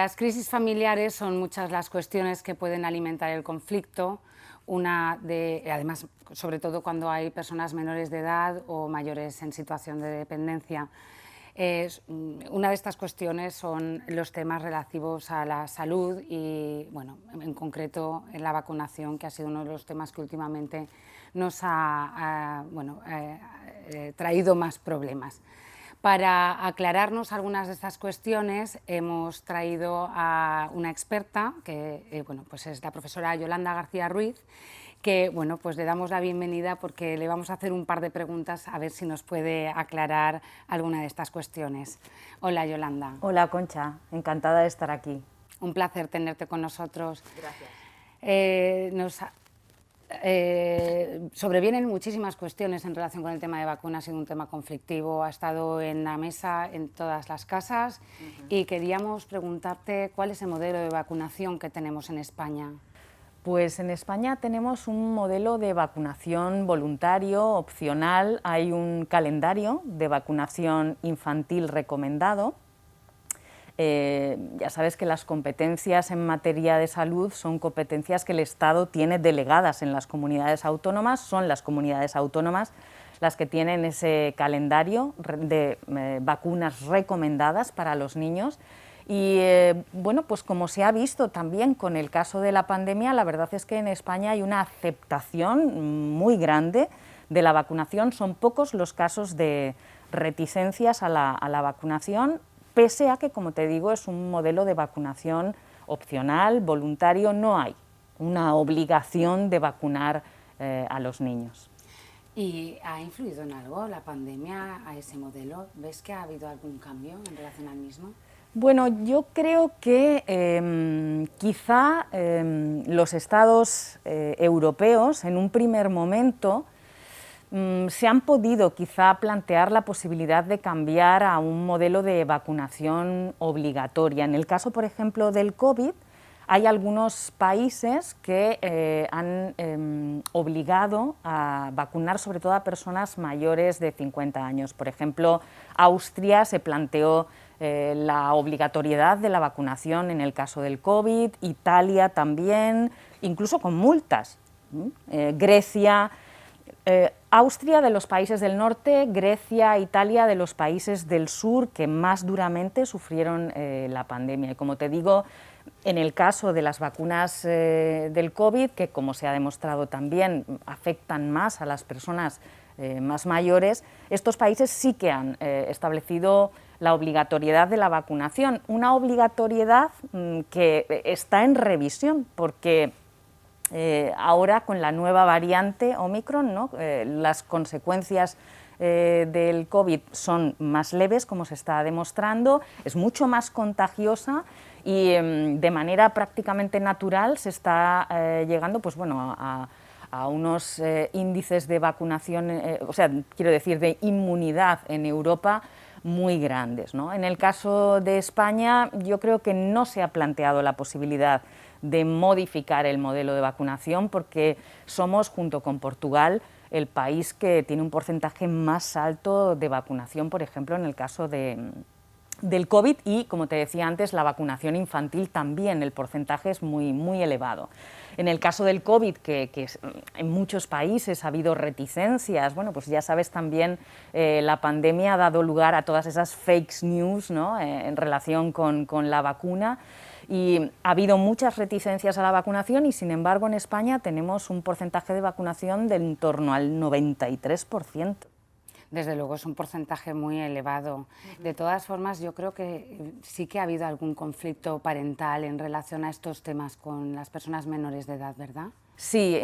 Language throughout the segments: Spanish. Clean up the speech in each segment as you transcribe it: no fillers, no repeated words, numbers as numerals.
las crisis familiares son muchas las cuestiones que pueden alimentar el conflicto, además, sobre todo cuando hay personas menores de edad o mayores en situación de dependencia. Una de estas cuestiones son los temas relativos a la salud y, bueno, en concreto en la vacunación, que ha sido uno de los temas que últimamente nos ha traído más problemas. Para aclararnos algunas de estas cuestiones hemos traído a una experta, que pues es la profesora Yolanda García Ruiz, que pues le damos la bienvenida porque le vamos a hacer un par de preguntas a ver si nos puede aclarar alguna de estas cuestiones. Hola, Yolanda. Hola, Concha, encantada de estar aquí. Un placer tenerte con nosotros. Gracias. Sobrevienen muchísimas cuestiones en relación con el tema de vacunas, ha sido un tema conflictivo, ha estado en la mesa en todas las casas y queríamos preguntarte cuál es el modelo de vacunación que tenemos en España. Pues en España tenemos un modelo de vacunación voluntario, opcional, hay un calendario de vacunación infantil recomendado. Ya sabes que las competencias en materia de salud son competencias que el Estado tiene delegadas en las comunidades autónomas, son las comunidades autónomas las que tienen ese calendario de vacunas recomendadas para los niños. Y pues como se ha visto también con el caso de la pandemia, la verdad es que en España hay una aceptación muy grande de la vacunación, son pocos los casos de reticencias a la vacunación, pese a que, como te digo, es un modelo de vacunación opcional, voluntario, no hay una obligación de vacunar a los niños. ¿Y ha influido en algo la pandemia a ese modelo? ¿Ves que ha habido algún cambio en relación al mismo? Bueno, yo creo que quizá los estados europeos en un primer momento se han podido quizá plantear la posibilidad de cambiar a un modelo de vacunación obligatoria. En el caso, por ejemplo, del COVID, hay algunos países que han obligado a vacunar sobre todo a personas mayores de 50 años. Por ejemplo, Austria se planteó la obligatoriedad de la vacunación en el caso del COVID, Italia también, incluso con multas. Grecia, Austria de los países del norte, Grecia, Italia de los países del sur que más duramente sufrieron la pandemia. Y como te digo, en el caso de las vacunas del COVID, que como se ha demostrado también afectan más a las personas más mayores, estos países sí que han establecido la obligatoriedad de la vacunación, una obligatoriedad que está en revisión porque ahora con la nueva variante Omicron, ¿no? Las consecuencias del COVID son más leves, como se está demostrando, es mucho más contagiosa y de manera prácticamente natural se está llegando pues, bueno, a unos índices de vacunación, o sea, quiero decir, de inmunidad en Europa muy grandes, ¿no? En el caso de España, yo creo que no se ha planteado la posibilidad de modificar el modelo de vacunación porque somos, junto con Portugal, el país que tiene un porcentaje más alto de vacunación, por ejemplo, en el caso del COVID y, como te decía antes, la vacunación infantil también, el porcentaje es muy, muy elevado. En el caso del COVID, que en muchos países ha habido reticencias, bueno, pues ya sabes también la pandemia ha dado lugar a todas esas fake news, ¿no? En relación con la vacuna. Y ha habido muchas reticencias a la vacunación y, sin embargo, en España tenemos un porcentaje de vacunación de en torno al 93%. Desde luego es un porcentaje muy elevado. De todas formas, yo creo que sí que ha habido algún conflicto parental en relación a estos temas con las personas menores de edad, ¿verdad? Sí,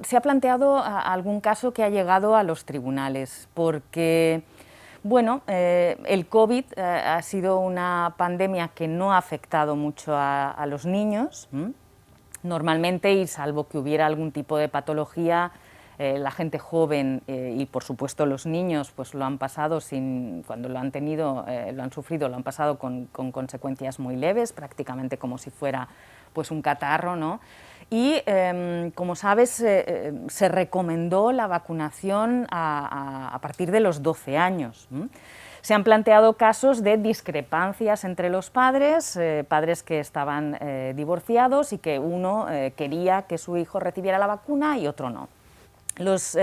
se ha planteado algún caso que ha llegado a los tribunales, porque bueno, el COVID ha sido una pandemia que no ha afectado mucho a los niños, normalmente, y salvo que hubiera algún tipo de patología, la gente joven y por supuesto los niños pues lo han pasado cuando lo han tenido, lo han sufrido, lo han pasado con consecuencias muy leves, prácticamente como si fuera pues un catarro, ¿no? Y como sabes, se recomendó la vacunación a partir de los 12 años. Se han planteado casos de discrepancias entre los padres, padres que estaban divorciados y que uno quería que su hijo recibiera la vacuna y otro no. Los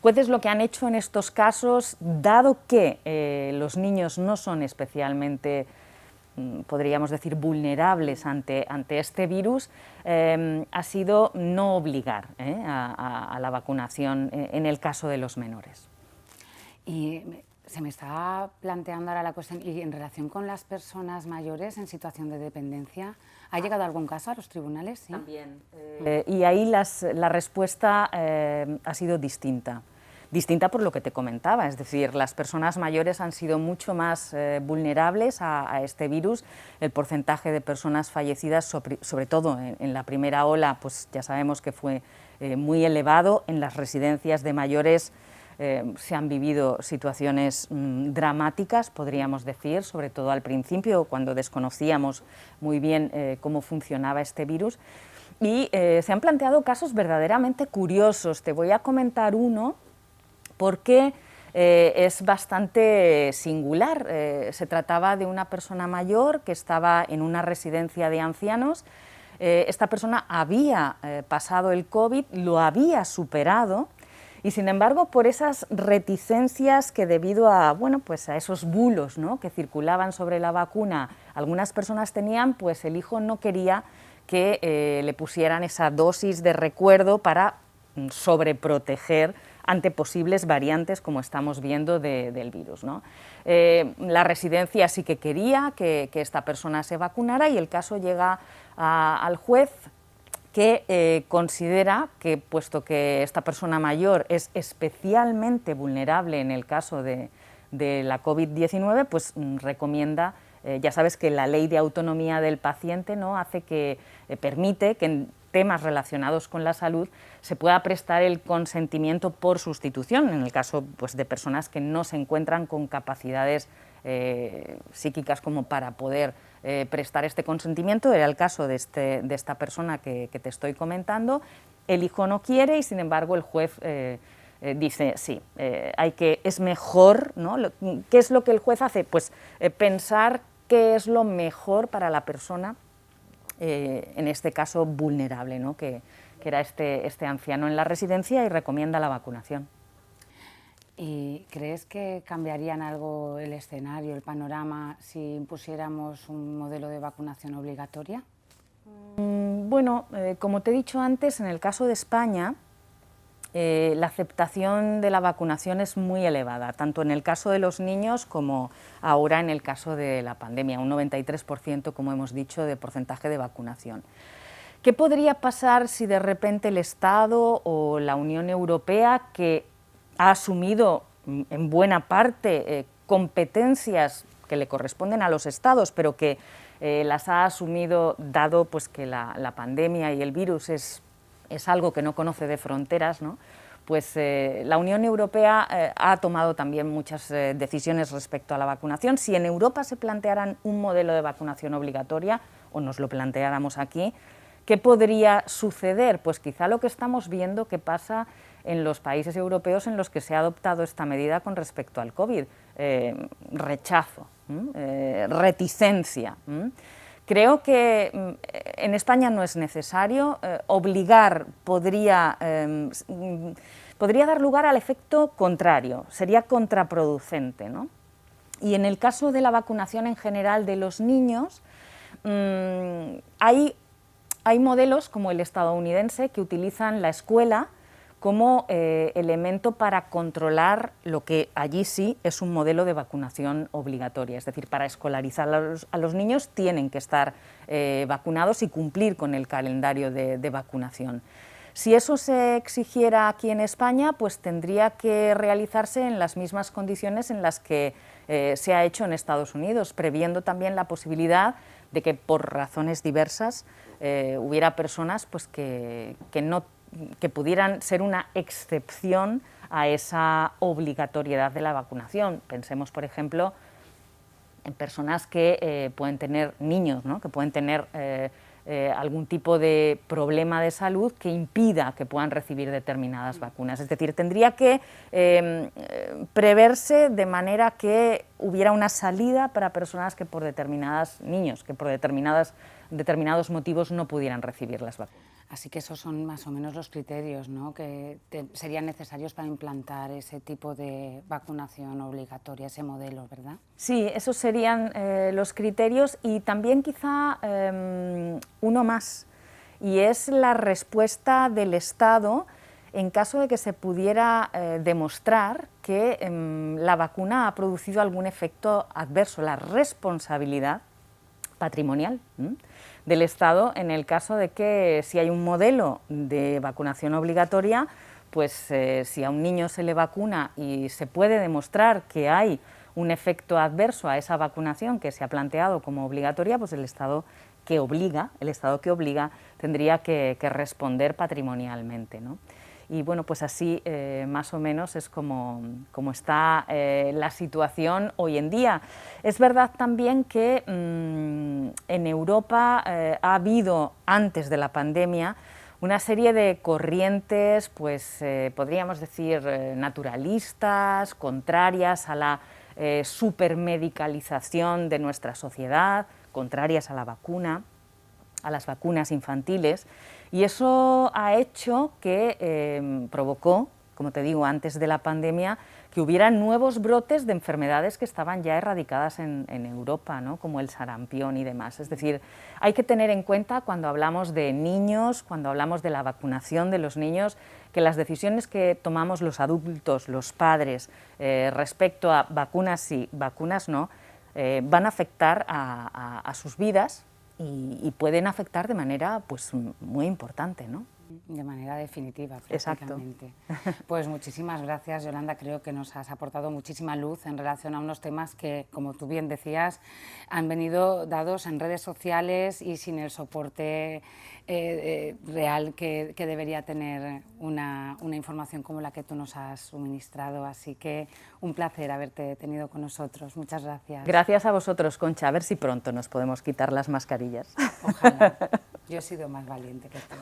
jueces lo que han hecho en estos casos, dado que los niños no son especialmente, podríamos decir, vulnerables ante este virus, ha sido no obligar a la vacunación en el caso de los menores. Y se me está planteando ahora la cuestión, y en relación con las personas mayores en situación de dependencia, ¿ha llegado algún caso a los tribunales? ¿Sí? También. Y ahí la respuesta ha sido distinta. Distinta por lo que te comentaba, es decir, las personas mayores han sido mucho más vulnerables a este virus. El porcentaje de personas fallecidas, sobre todo en la primera ola, pues ya sabemos que fue muy elevado. En las residencias de mayores se han vivido situaciones dramáticas, podríamos decir, sobre todo al principio, cuando desconocíamos muy bien cómo funcionaba este virus. Y se han planteado casos verdaderamente curiosos. Te voy a comentar uno porque es bastante singular. Se trataba de una persona mayor que estaba en una residencia de ancianos. Esta persona había pasado el COVID, lo había superado, y sin embargo, por esas reticencias que debido a, bueno, pues a esos bulos, ¿no?, que circulaban sobre la vacuna, algunas personas tenían, pues el hijo no quería que le pusieran esa dosis de recuerdo para sobreproteger ante posibles variantes, como estamos viendo, del virus, ¿no? La residencia sí que quería que esta persona se vacunara, y el caso llega al juez, que considera que, puesto que esta persona mayor es especialmente vulnerable en el caso de la COVID-19, pues recomienda, ya sabes que la ley de autonomía del paciente, ¿no?, hace que permite que en temas relacionados con la salud se pueda prestar el consentimiento por sustitución, en el caso, pues, de personas que no se encuentran con capacidades psíquicas como para poder prestar este consentimiento. Era el caso de esta persona que te estoy comentando. El hijo no quiere y, sin embargo, el juez dice, sí, es mejor, ¿no? ¿Qué es lo que el juez hace? Pues pensar qué es lo mejor para la persona, en este caso vulnerable, ¿no?, que era este anciano en la residencia, y recomienda la vacunación. ¿Y crees que cambiaría en algo el escenario, el panorama, si impusiéramos un modelo de vacunación obligatoria? Bueno, como te he dicho antes, en el caso de España, la aceptación de la vacunación es muy elevada, tanto en el caso de los niños como ahora en el caso de la pandemia, un 93%, como hemos dicho, de porcentaje de vacunación. ¿Qué podría pasar si de repente el Estado o la Unión Europea, que ha asumido en buena parte competencias que le corresponden a los Estados, pero que las ha asumido dado, pues, que la pandemia y el virus es algo que no conoce de fronteras, ¿no?, pues la Unión Europea ha tomado también muchas decisiones respecto a la vacunación? Si en Europa se plantearan un modelo de vacunación obligatoria, o nos lo planteáramos aquí, ¿qué podría suceder? Pues quizá lo que estamos viendo que pasa en los países europeos en los que se ha adoptado esta medida con respecto al COVID. Rechazo, reticencia. Creo que en España no es necesario. Obligar podría dar lugar al efecto contrario, sería contraproducente, ¿no? Y en el caso de la vacunación en general de los niños, hay modelos como el estadounidense que utilizan la escuela como elemento para controlar lo que allí sí es un modelo de vacunación obligatoria. Es decir, para escolarizar a los niños tienen que estar vacunados y cumplir con el calendario de vacunación. Si eso se exigiera aquí en España, pues tendría que realizarse en las mismas condiciones en las que se ha hecho en Estados Unidos, previendo también la posibilidad de que por razones diversas hubiera personas, pues, que pudieran ser una excepción a esa obligatoriedad de la vacunación. Pensemos, por ejemplo, en personas que pueden tener niños, ¿no?, que pueden tener algún tipo de problema de salud que impida que puedan recibir determinadas vacunas. Es decir, tendría que preverse de manera que hubiera una salida para personas que por niños que por determinados motivos no pudieran recibir las vacunas. Así que esos son más o menos los criterios, ¿no?, que serían necesarios para implantar ese tipo de vacunación obligatoria, ese modelo, ¿verdad? Sí, esos serían los criterios y también quizá uno más, y es la respuesta del Estado en caso de que se pudiera demostrar que la vacuna ha producido algún efecto adverso, la responsabilidad patrimonial del Estado en el caso de que si hay un modelo de vacunación obligatoria, pues si a un niño se le vacuna y se puede demostrar que hay un efecto adverso a esa vacunación que se ha planteado como obligatoria, pues el Estado que obliga tendría que responder patrimonialmente, ¿no? Y bueno, pues así más o menos es como está la situación hoy en día. Es verdad también que en Europa ha habido, antes de la pandemia, una serie de corrientes, pues podríamos decir naturalistas, contrarias a la supermedicalización de nuestra sociedad, contrarias a la vacuna, a las vacunas infantiles, y eso ha hecho que provocó, como te digo, antes de la pandemia, que hubiera nuevos brotes de enfermedades que estaban ya erradicadas en Europa, ¿no?, como el sarampión y demás. Es decir, hay que tener en cuenta cuando hablamos de niños, cuando hablamos de la vacunación de los niños, que las decisiones que tomamos los adultos, los padres, respecto a vacunas sí, vacunas no, van a afectar a sus vidas, y pueden afectar de manera pues muy importante, ¿no? De manera definitiva, prácticamente. Exacto. Pues muchísimas gracias, Yolanda. Creo que nos has aportado muchísima luz en relación a unos temas que, como tú bien decías, han venido dados en redes sociales y sin el soporte real que debería tener una información como la que tú nos has suministrado. Así que un placer haberte tenido con nosotros. Muchas gracias. Gracias a vosotros, Concha. A ver si pronto nos podemos quitar las mascarillas. Ojalá. Yo he sido más valiente que tú.